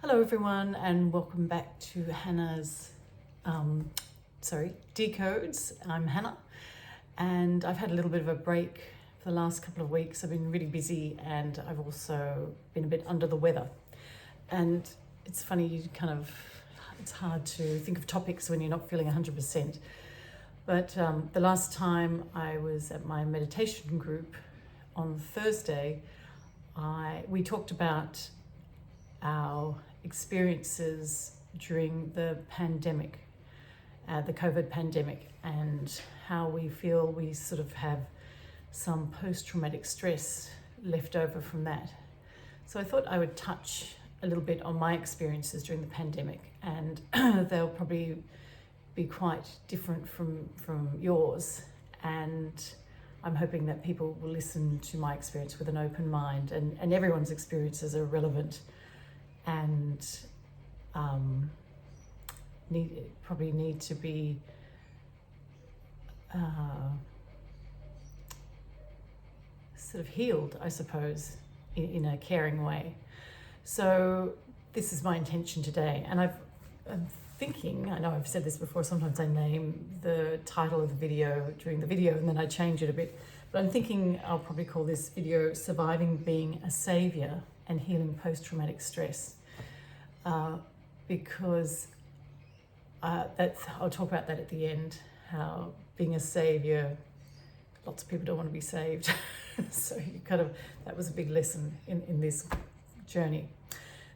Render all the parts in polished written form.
Hello everyone, and welcome back to Hannah's Decodes. I'm Hannah, and I've had a little bit of a break for the last couple of weeks. I've been really busy, and I've also been a bit under the weather. And it's funny, it's hard to think of topics when you're not feeling 100%. But the last time I was at my meditation group on Thursday, we talked about our experiences during the pandemic, the COVID pandemic, and how we feel we sort of have some post-traumatic stress left over from that. So I thought I would touch a little bit on my experiences during the pandemic, and they'll probably be quite different from yours, and I'm hoping that people will listen to my experience with an open mind, and everyone's experiences are relevant and need to be sort of healed, I suppose, in a caring way. So this is my intention today, and I'm thinking, I know I've said this before, sometimes I name the title of the video during the video and then I change it a bit, but I'm thinking I'll probably call this video Surviving Being a Saviour and Healing Post-Traumatic Stress, because I'll talk about that at the end, how being a saviour, lots of people don't want to be saved. So that was a big lesson in this journey.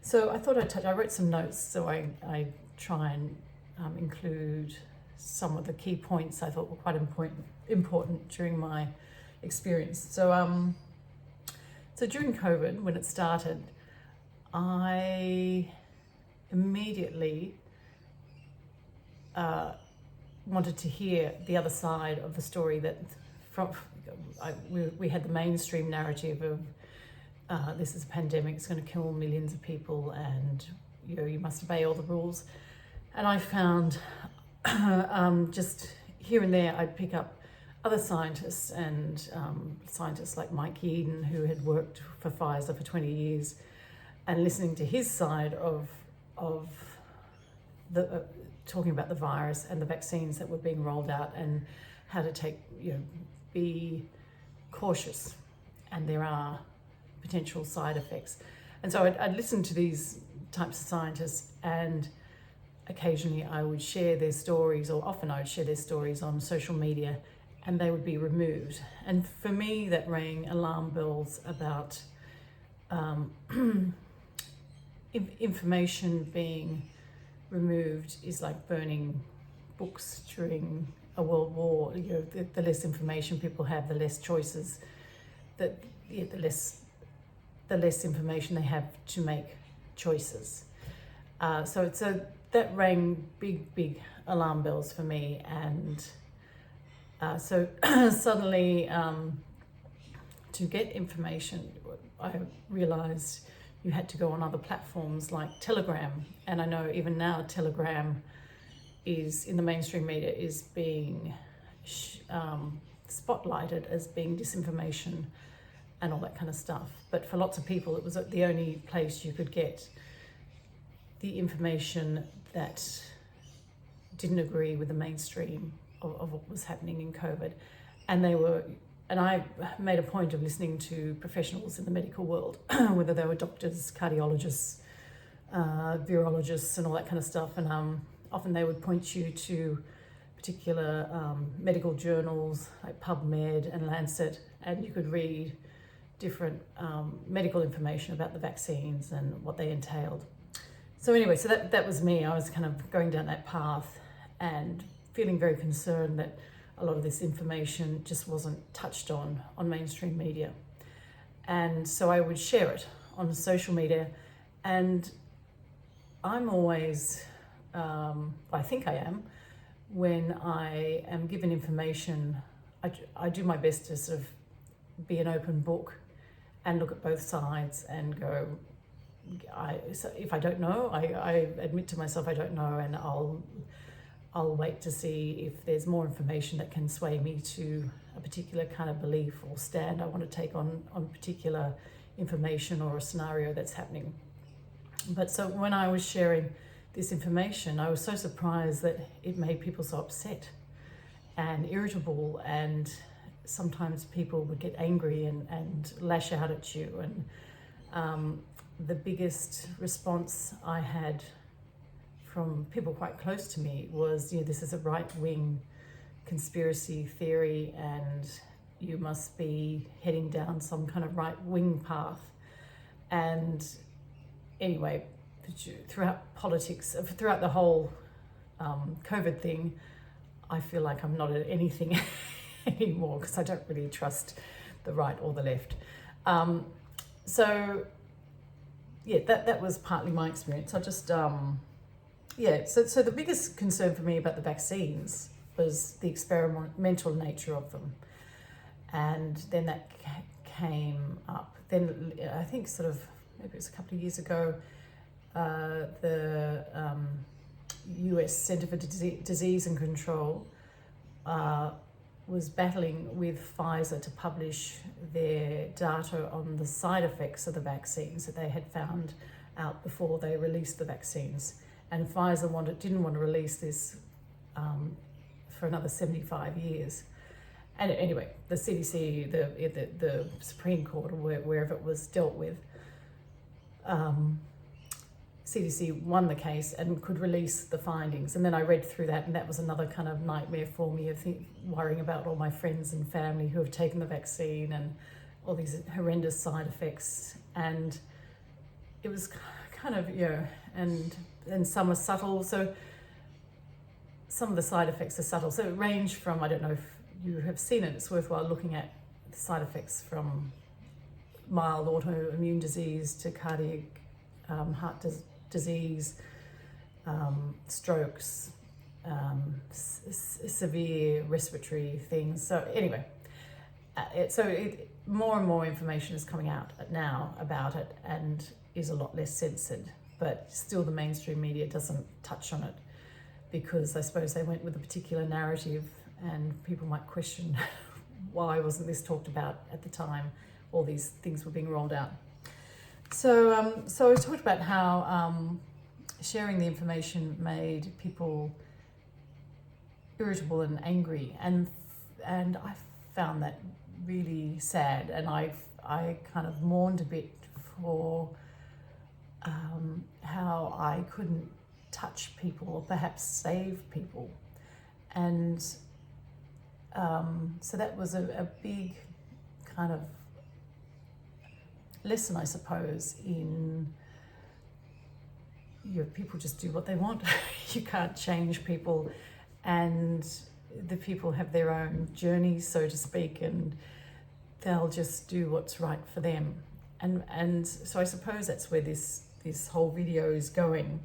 So I thought I wrote some notes, so I try and include some of the key points I thought were quite important during my experience. So during COVID, when it started, I immediately wanted to hear the other side of the story. That we had the mainstream narrative of this is a pandemic, it's going to kill millions of people, and you must obey all the rules. And I found just here and there I'd pick up other scientists, and scientists like Mike Eden, who had worked for Pfizer for 20 years, and listening to his side of the talking about the virus and the vaccines that were being rolled out, and how to be cautious, and there are potential side effects. And so I'd listen to these types of scientists, and occasionally I would share their stories, or often I would share their stories on social media, and they would be removed. And for me, that rang alarm bells about information being removed is like burning books during a world war. The less information people have, the less choices, the less information they have to make choices. So that rang big alarm bells for me, and so suddenly to get information, I realized you had to go on other platforms like Telegram. And I know even now Telegram is, in the mainstream media, is being spotlighted as being disinformation and all that kind of stuff. But for lots of people, it was the only place you could get the information that didn't agree with the mainstream of what was happening in COVID. And I made a point of listening to professionals in the medical world, whether they were doctors, cardiologists, virologists, and all that kind of stuff. And often they would point you to particular medical journals like PubMed and Lancet, and you could read different medical information about the vaccines and what they entailed. So anyway, so that was me. I was kind of going down that path and feeling very concerned that a lot of this information just wasn't touched on mainstream media. And so I would share it on social media, and I'm always, I think I am, when I am given information, I do my best to sort of be an open book and look at both sides and go, so if I don't know, I admit to myself I don't know, and I'll wait to see if there's more information that can sway me to a particular kind of belief or stand I want to take on particular information or a scenario that's happening. But so when I was sharing this information, I was so surprised that it made people so upset and irritable, and sometimes people would get angry and lash out at you. And the biggest response I had from people quite close to me was, this is a right-wing conspiracy theory and you must be heading down some kind of right-wing path. And anyway, throughout politics, throughout the whole COVID thing, I feel like I'm not at anything anymore because I don't really trust the right or the left. So that was partly my experience. I just, so the biggest concern for me about the vaccines was the experimental nature of them. And then that came up. Then I think maybe it was a couple of years ago, the US Center for Disease and Control was battling with Pfizer to publish their data on the side effects of the vaccines that they had found out before they released the vaccines. And Pfizer didn't want to release this for another 75 years. And anyway, the CDC, the Supreme Court, or wherever it was dealt with, CDC won the case and could release the findings. And then I read through that, and that was another kind of nightmare for me of worrying about all my friends and family who have taken the vaccine and all these horrendous side effects. And it was kind of, and some are subtle. So some of the side effects are subtle. So it ranged from, I don't know if you have seen it, it's worthwhile looking at the side effects from mild autoimmune disease to cardiac heart disease, strokes, severe respiratory things. So anyway, more and more information is coming out now about it and is a lot less censored, but still the mainstream media doesn't touch on it because I suppose they went with a particular narrative, and people might question why wasn't this talked about at the time all these things were being rolled out. So I talked about how sharing the information made people irritable and angry, and I found that really sad, and I kind of mourned a bit for how I couldn't touch people or perhaps save people, and so that was a big kind of lesson, I suppose, in people just do what they want. You can't change people, and the people have their own journeys, so to speak, and they'll just do what's right for them. And so I suppose that's where this whole video is going,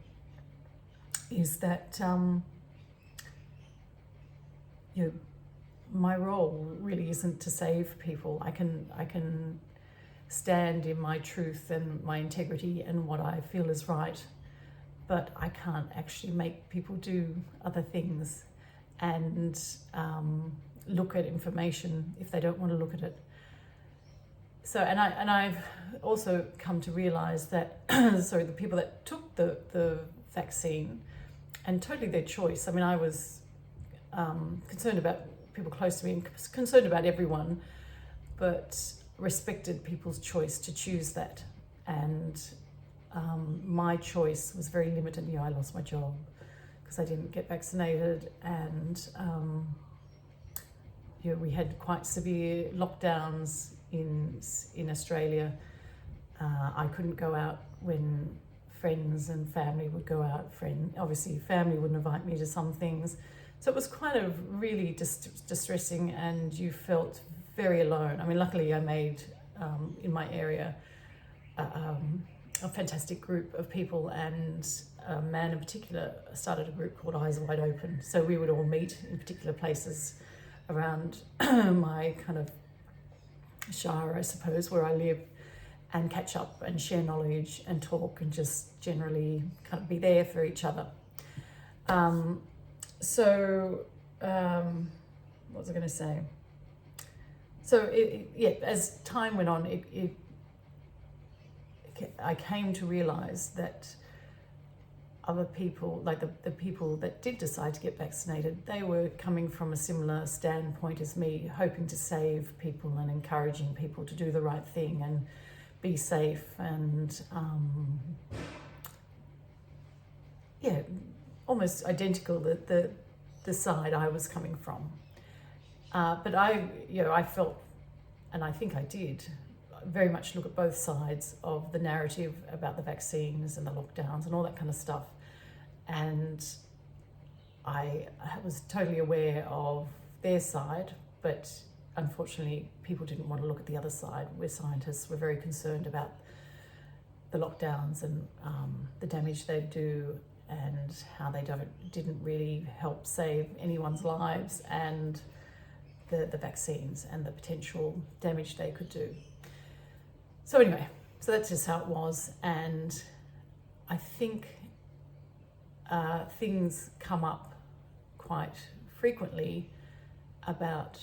is that my role really isn't to save people. I can stand in my truth and my integrity and what I feel is right, but I can't actually make people do other things and look at information if they don't want to look at it. So, and I've also come to realize that, the people that took the vaccine, and totally their choice. I mean, I was concerned about people close to me and concerned about everyone, but respected people's choice to choose that. And my choice was very limited. I lost my job because I didn't get vaccinated, and we had quite severe lockdowns in Australia. I couldn't go out when friends and family would go out. Obviously family wouldn't invite me to some things. So it was kind of really distressing, and you felt very alone. I mean, luckily I made, in my area, a fantastic group of people, and a man in particular started a group called Eyes Wide Open. So we would all meet in particular places around my kind of shire, I suppose, where I live, and catch up and share knowledge and talk and just generally kind of be there for each other. What was I going to say? So as time went on, I came to realize that other people, like the people that did decide to get vaccinated, they were coming from a similar standpoint as me, hoping to save people and encouraging people to do the right thing and be safe, and almost identical the side I was coming from. But I felt, and I think I did, very much look at both sides of the narrative about the vaccines and the lockdowns and all that kind of stuff. And I was totally aware of their side, but unfortunately people didn't want to look at the other side. We're scientists, we're very concerned about the lockdowns and the damage they do, and how they didn't really help save anyone's lives, and the vaccines and the potential damage they could do. So anyway, so that's just how it was. And I think things come up quite frequently about,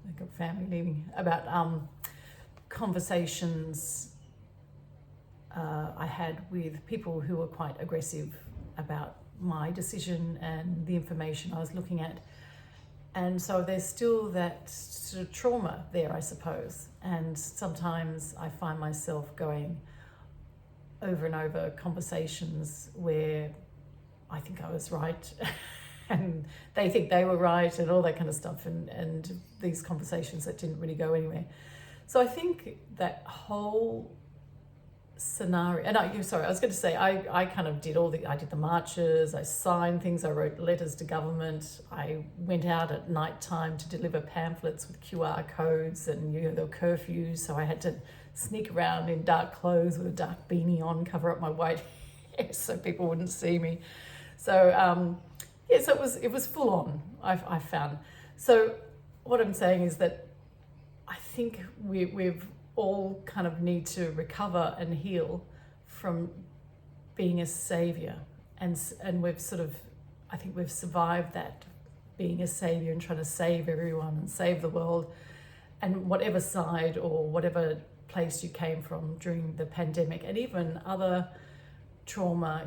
like a family meeting, about conversations I had with people who were quite aggressive about my decision and the information I was looking at. And so there's still that sort of trauma there, I suppose. And sometimes I find myself going over and over conversations where I think I was right and they think they were right and all that kind of stuff, and these conversations that didn't really go anywhere. So I think that whole scenario, and I was going to say, I kind of did I did the marches, I signed things, I wrote letters to government, I went out at night time to deliver pamphlets with QR codes, and there were curfews, so I had to sneak around in dark clothes with a dark beanie on, cover up my white hair so people wouldn't see me. So so it was full on, I found. So what I'm saying is that I think we've all kind of need to recover and heal from being a saviour, and we've sort of, I think we've survived that, being a saviour and trying to save everyone and save the world, and whatever side or whatever place you came from during the pandemic, and even other trauma.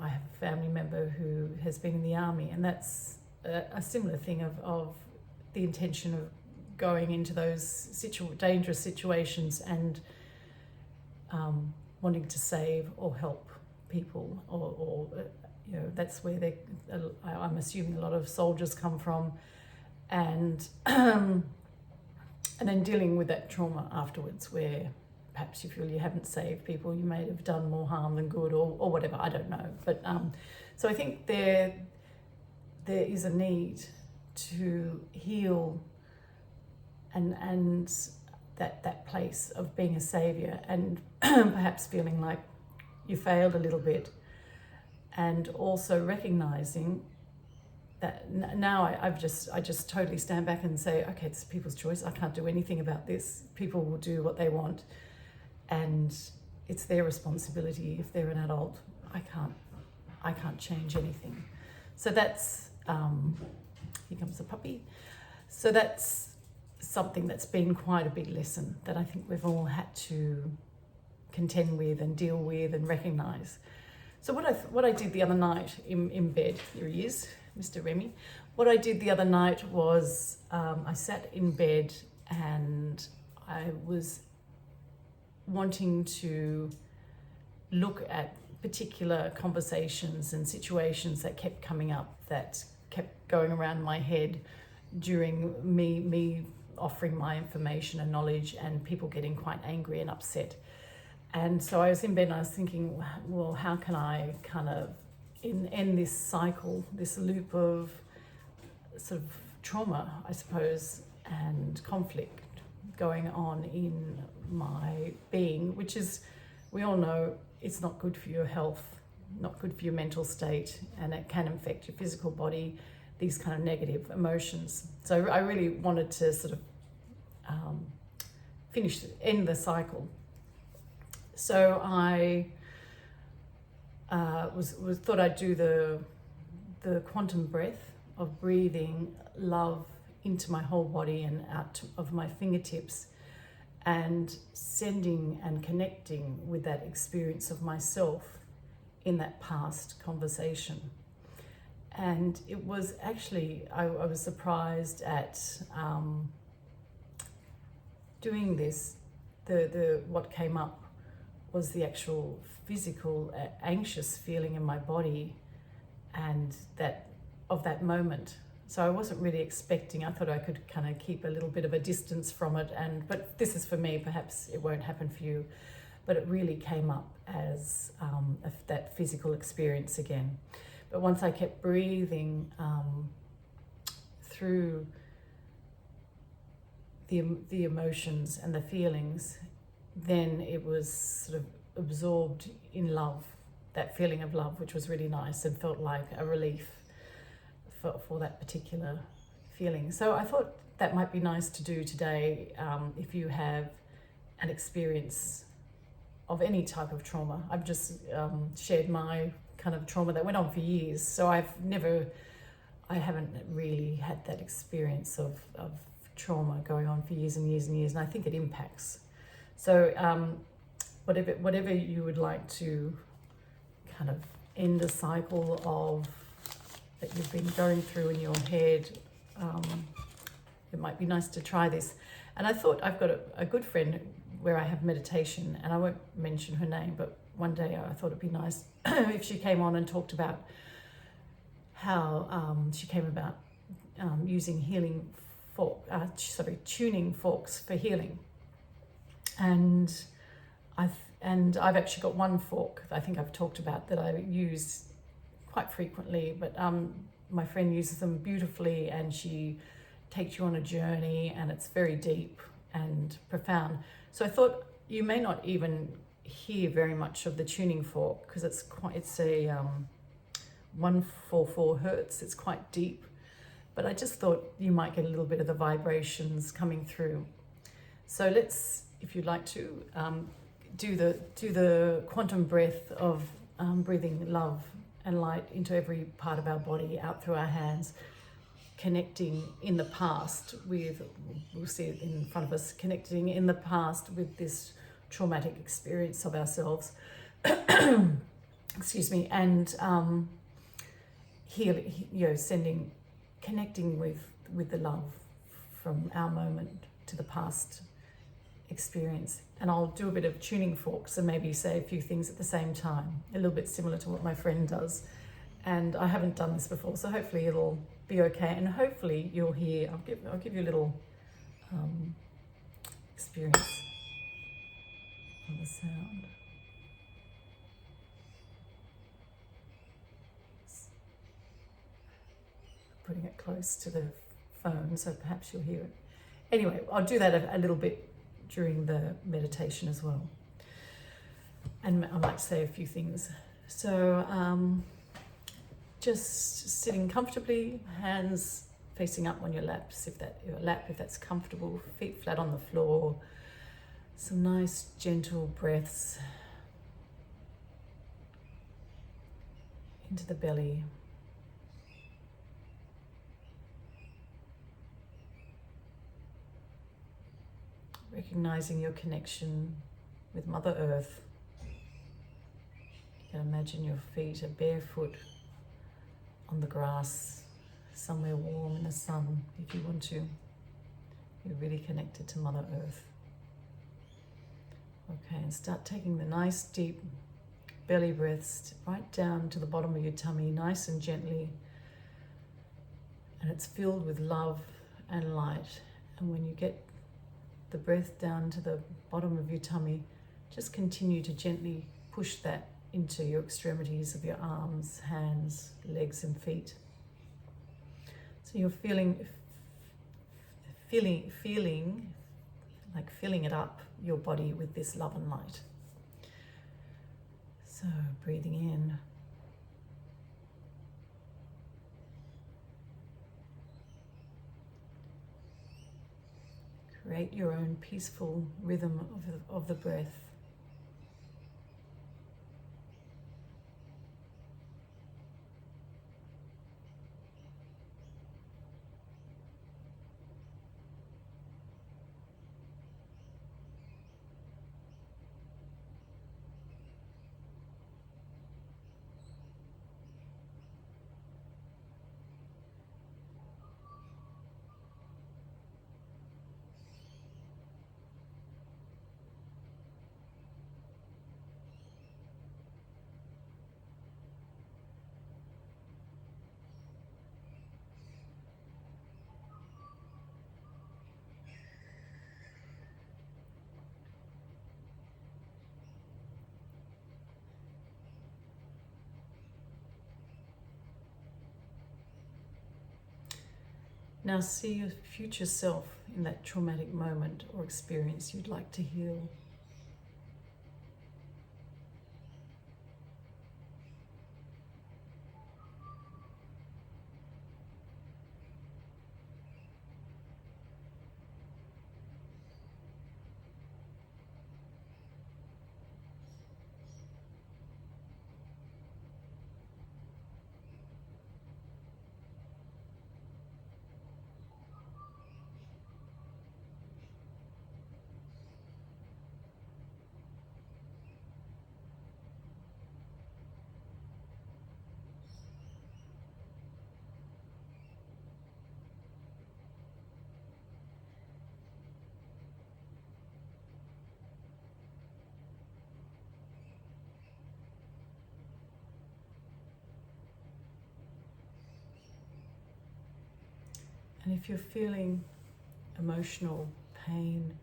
I have a family member who has been in the army, and that's a similar thing of the intention of going into those dangerous situations and wanting to save or help people, or that's where I'm assuming a lot of soldiers come from, and then dealing with that trauma afterwards, where perhaps you feel you haven't saved people, you may have done more harm than good, or whatever, I don't know. But so I think there is a need to heal and that place of being a saviour, and perhaps feeling like you failed a little bit, and also recognising that now I just totally stand back and say, okay, it's people's choice. I can't do anything about this. People will do what they want, and it's their responsibility. If they're an adult, I can't change anything. So that's here comes the puppy. So that's something that's been quite a big lesson that I think we've all had to contend with and deal with and recognise. So what I did the other night in bed, here he is, Mr. Remy. What I did the other night was I sat in bed and I was wanting to look at particular conversations and situations that kept coming up, that kept going around my head during me offering my information and knowledge, and people getting quite angry and upset. And so I was in bed and I was thinking, well, how can I kind of end this cycle, this loop of sort of trauma, I suppose, and conflict going on in my being, which is, we all know, it's not good for your health, not good for your mental state, and it can affect your physical body, these kind of negative emotions. So I really wanted to sort of end the cycle. So I thought I'd do the quantum breath of breathing love into my whole body and out of my fingertips, and sending and connecting with that experience of myself in that past conversation. And it was actually, I was surprised at doing this. What came up was the actual physical anxious feeling in my body, and that moment. So I wasn't really expecting. I thought I could kind of keep a little bit of a distance from it, but this is for me. Perhaps it won't happen for you, but it really came up as that physical experience again. But once I kept breathing through the emotions and the feelings, then it was sort of absorbed in love, that feeling of love, which was really nice and felt like a relief for that particular feeling. So I thought that might be nice to do today if you have an experience of any type of trauma. I've just shared my kind of trauma that went on for years, so I haven't really had that experience of trauma going on for years and years and years, and I think it impacts. So whatever you would like to kind of end a cycle of that you've been going through in your head, it might be nice to try this. And I thought, I've got a good friend where I have meditation, and I won't mention her name, but one day I thought it'd be nice if she came on and talked about how she came about using tuning forks for healing. And I've actually got one fork I think I've talked about that I use quite frequently, but my friend uses them beautifully, and she takes you on a journey, and it's very deep and profound. So I thought you may not even hear very much of the tuning fork, because it's a 144 hertz. It's quite deep, but I just thought you might get a little bit of the vibrations coming through. So let's, if you'd like to, do the quantum breath of breathing love and light into every part of our body, out through our hands, connecting in the past with, we'll see it in front of us, connecting in the past with this traumatic experience of ourselves, excuse me, and healing, connecting with the love from our moment to the past experience. And I'll do a bit of tuning forks and maybe say a few things at the same time, a little bit similar to what my friend does. And I haven't done this before, so hopefully it'll be okay, and hopefully you'll hear. I'll give you a little experience of the sound. Putting it close to the phone, so perhaps you'll hear it. Anyway, I'll do that a little bit during the meditation as well. And I might say a few things. So just sitting comfortably, hands facing up on your laps, if that's comfortable, feet flat on the floor. Some nice gentle breaths into the belly. Recognizing your connection with Mother Earth. You can imagine your feet are barefoot on the grass, somewhere warm in the sun, if you want to. You're really connected to Mother Earth. Okay, and start taking the nice deep belly breaths right down to the bottom of your tummy, nice and gently. And it's filled with love and light. And when you get the breath down to the bottom of your tummy, just continue to gently push that into your extremities of your arms, hands, legs and feet. So you're feeling like filling it up, your body, with this love and light. So breathing in. Create your own peaceful rhythm of the breath. Now see your future self in that traumatic moment or experience you'd like to heal. And if you're feeling emotional pain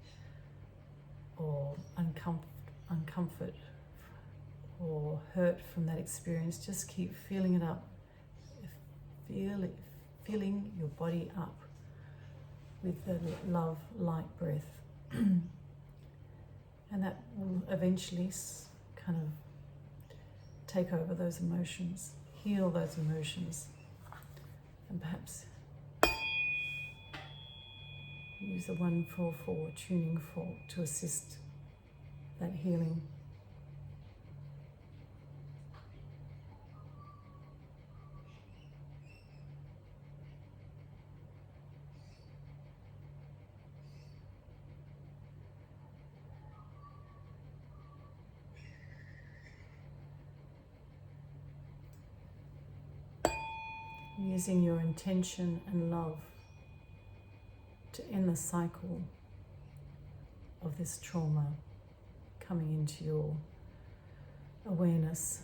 or uncomfort or hurt from that experience, just keep feeling it up. Filling your body up with the love light breath. And that will eventually kind of take over those emotions, heal those emotions, and perhaps use the 144 tuning fork to assist that healing. Using your intention and love to end the cycle of this trauma coming into your awareness.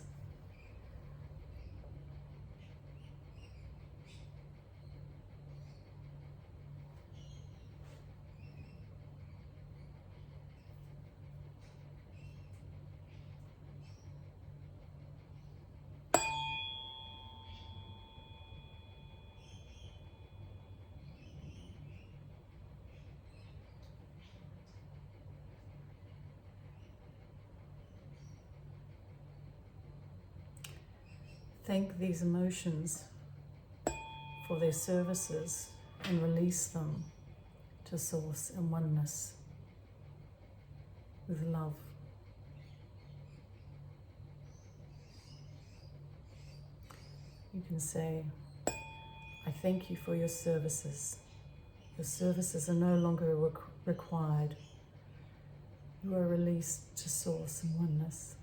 Thank these emotions for their services and release them to source and oneness with love. You can say, I thank you for your services. Your services are no longer required. You are released to source and oneness.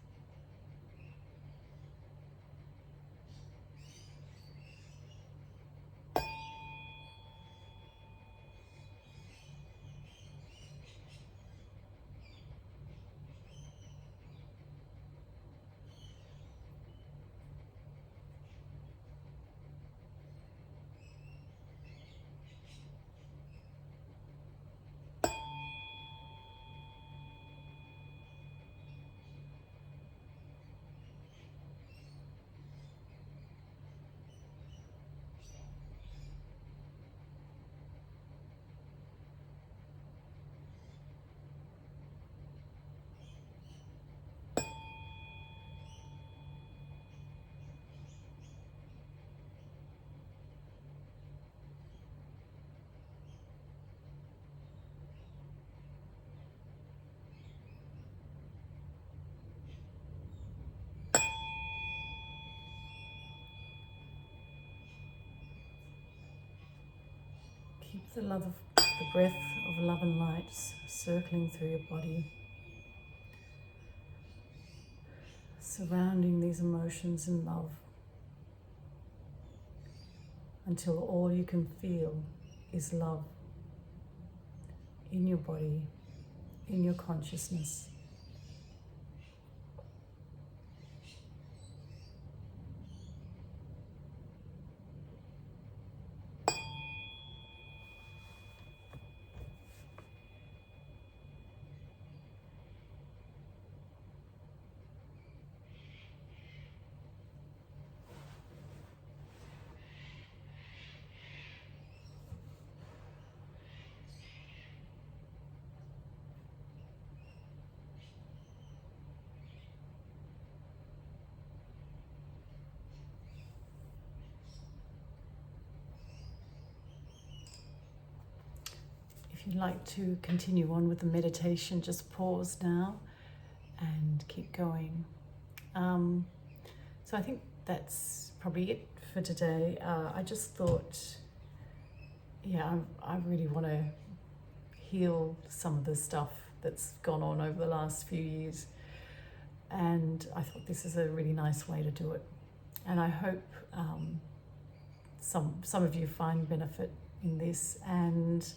Keep the breath of love and light circling through your body, surrounding these emotions in love until all you can feel is love in your body, in your consciousness. if you'd like to continue on with the meditation, just pause now and keep going. So I think that's probably it for today. I just thought, I really want to heal some of the stuff that's gone on over the last few years, and I thought this is a really nice way to do it. And I hope some of you find benefit in this, and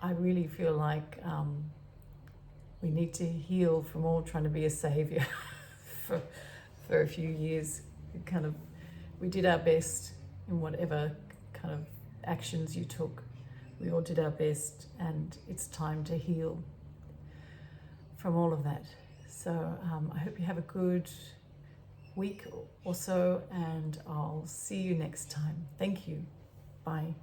I really feel like we need to heal from all trying to be a saviour for a few years. We did our best in whatever kind of actions you took. We all did our best, and it's time to heal from all of that. So I hope you have a good week or so, and I'll see you next time. Thank you. Bye.